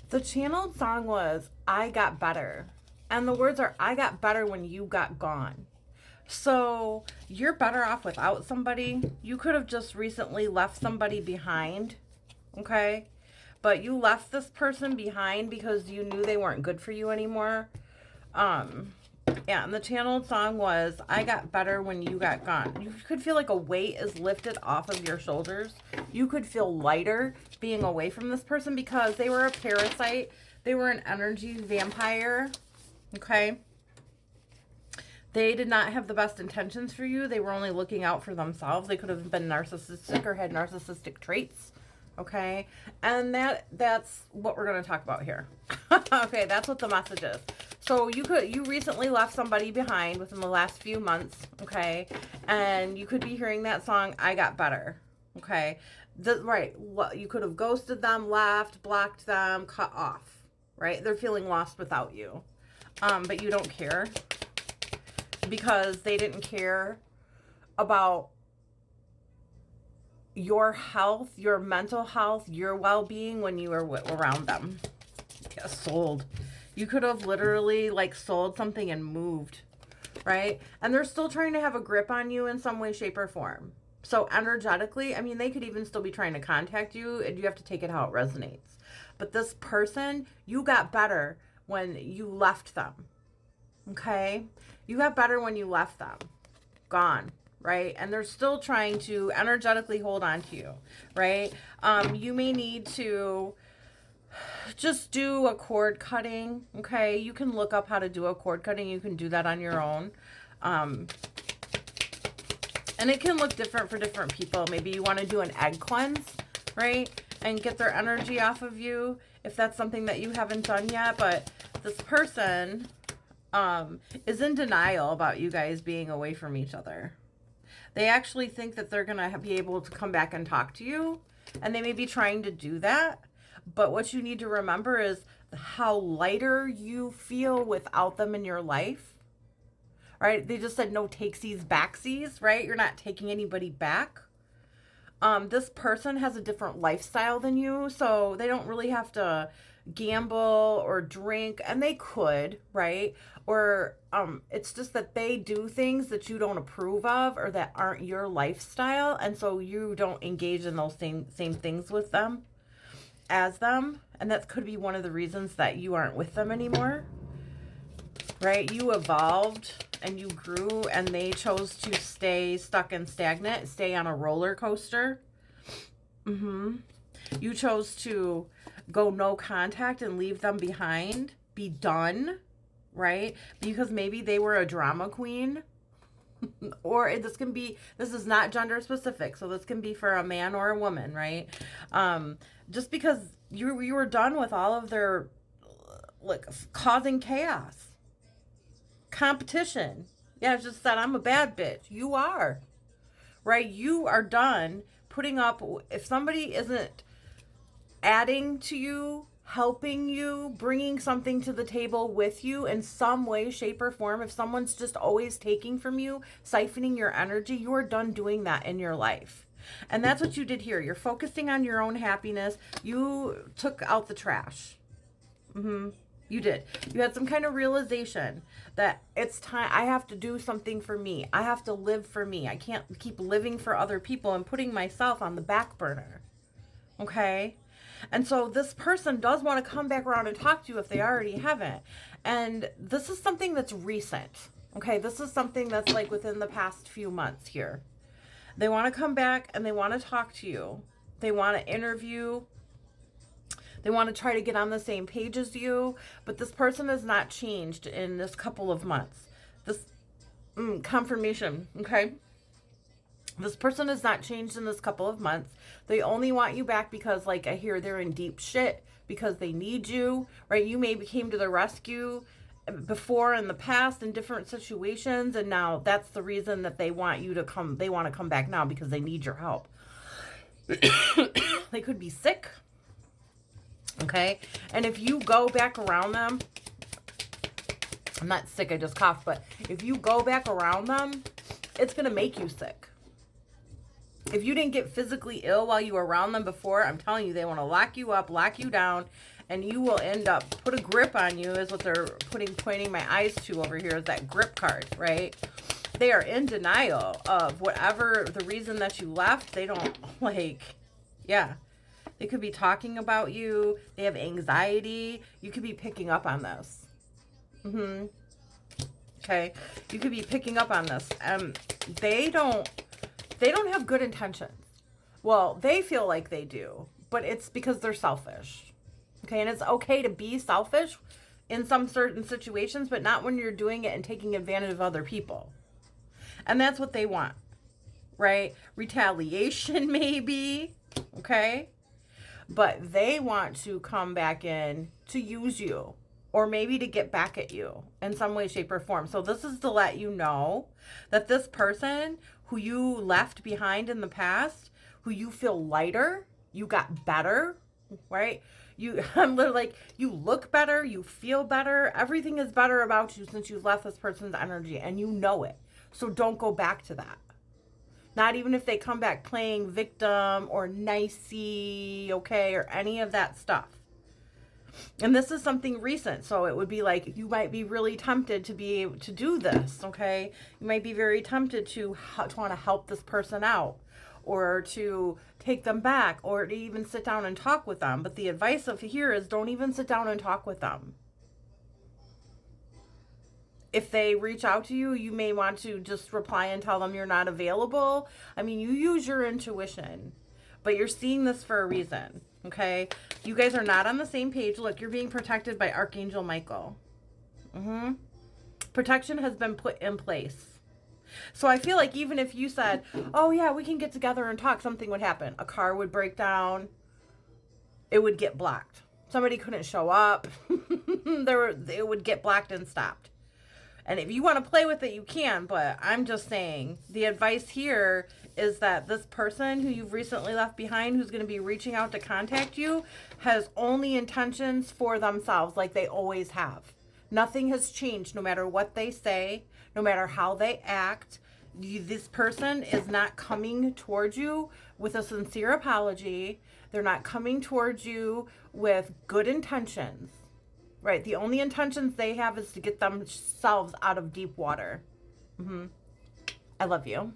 The channeled song was I Got Better. And the words are I got better when you got gone. So you're better off without somebody. You could have just recently left somebody behind. Okay? But you left this person behind because you knew they weren't good for you anymore. Um, yeah, and the channeled song was I got better when you got gone. You could feel like a weight is lifted off of your shoulders. You could feel lighter being away from this person because they were a parasite. They were an energy vampire. Okay? They did not have the best intentions for you. They were only looking out for themselves. They could have been narcissistic or had narcissistic traits. Okay? And that's what we're going to talk about here. Okay, that's what the message is. So you recently left somebody behind within the last few months, okay? And you could be hearing that song I Got Better. Okay? Right. You could have ghosted them, left, blocked them, cut off. Right? They're feeling lost without you. But you don't care because they didn't care about your health, your mental health, your well-being when you were around them. Yeah, sold. You could have literally like sold something and moved, right? And they're still trying to have a grip on you in some way, shape, or form. So energetically, I mean, they could even still be trying to contact you, and you have to take it how it resonates. But this person, you got better when you left them. Okay? You got better when you left them. Gone. Right? And they're still trying to energetically hold on to you. Right? You may need to just do a cord cutting. Okay? You can look up how to do a cord cutting. You can do that on your own. And it can look different for different people. Maybe you want to do an egg cleanse, right? And get their energy off of you if that's something that you haven't done yet. But this person is in denial about you guys being away from each other. They actually think that they're going to be able to come back and talk to you. And they may be trying to do that. But what you need to remember is how lighter you feel without them in your life. Right? They just said no takesies, backsies, right? You're not taking anybody back. This person has a different lifestyle than you, so they don't really have to gamble or drink, and they could, right? Or it's just that they do things that you don't approve of or that aren't your lifestyle, and so you don't engage in those same things with them as them, and that could be one of the reasons that you aren't with them anymore. Right? You evolved and you grew, and they chose to stay stuck and stagnant, stay on a roller coaster. You chose to go no contact and leave them behind, be done, right? Because maybe they were a drama queen. Or this is not gender specific, so this can be for a man or a woman, right? Just because you were done with all of their like causing chaos. Competition. Yeah, it's just that I'm a bad bitch. You are. Right? You are done putting up. If somebody isn't adding to you, helping you, bringing something to the table with you in some way, shape, or form, if someone's just always taking from you, siphoning your energy, you are done doing that in your life. And that's what you did here. You're focusing on your own happiness. You took out the trash. You did. You had some kind of realization that it's time. I have to do something for me. I have to live for me. I can't keep living for other people and putting myself on the back burner. Okay? And so this person does want to come back around and talk to you if they already haven't. And this is something that's recent. Okay? This is something that's like within the past few months here. They want to come back and they want to talk to you. They want to interview. They want to try to get on the same page as you, but this person has not changed in this couple of months. This confirmation, okay? This person has not changed in this couple of months. They only want you back because, like, I hear they're in deep shit because they need you, right? You maybe came to the rescue before in the past in different situations, and now that's the reason that they want you to come. They want to come back now because they need your help. They could be sick. Okay? And if you go back around them, I'm not sick, I just coughed, but if you go back around them, it's going to make you sick. If you didn't get physically ill while you were around them before, I'm telling you, they want to lock you up, lock you down, and you will end up, put a grip on you is what they're pointing my eyes to over here is that grip card, right? They are in denial of whatever the reason that you left. They don't like, yeah. They could be talking about you. They have anxiety. You could be picking up on this. Okay. You could be picking up on this. They don't have good intentions. Well, they feel like they do, but it's because they're selfish. Okay. And it's okay to be selfish in some certain situations, but not when you're doing it and taking advantage of other people. And that's what they want, right? Retaliation, maybe. Okay. But they want to come back in to use you or maybe to get back at you in some way, shape, or form. So this is to let you know that this person who you left behind in the past, who you feel lighter, you got better, right? I'm literally like, you look better, you feel better, everything is better about you since you left this person's energy and you know it. So don't go back to that. Not even if they come back playing victim or nicey, okay, or any of that stuff. And this is something recent, so it would be like you might be really tempted to be able to do this, okay? You might be very tempted to want to help this person out or to take them back or to even sit down and talk with them. But the advice of here is don't even sit down and talk with them. If they reach out to you, you may want to just reply and tell them you're not available. I mean, you use your intuition, but you're seeing this for a reason, okay? You guys are not on the same page. Look, you're being protected by Archangel Michael. Protection has been put in place. So I feel like even if you said, oh yeah, we can get together and talk, something would happen. A car would break down. It would get blocked. Somebody couldn't show up. It would get blocked and stopped. And if you want to play with it, you can, but I'm just saying the advice here is that this person who you've recently left behind, who's going to be reaching out to contact you, has only intentions for themselves like they always have. Nothing has changed no matter what they say, no matter how they act. This person is not coming towards you with a sincere apology. They're not coming towards you with good intentions. Right. The only intentions they have is to get themselves out of deep water. I love you.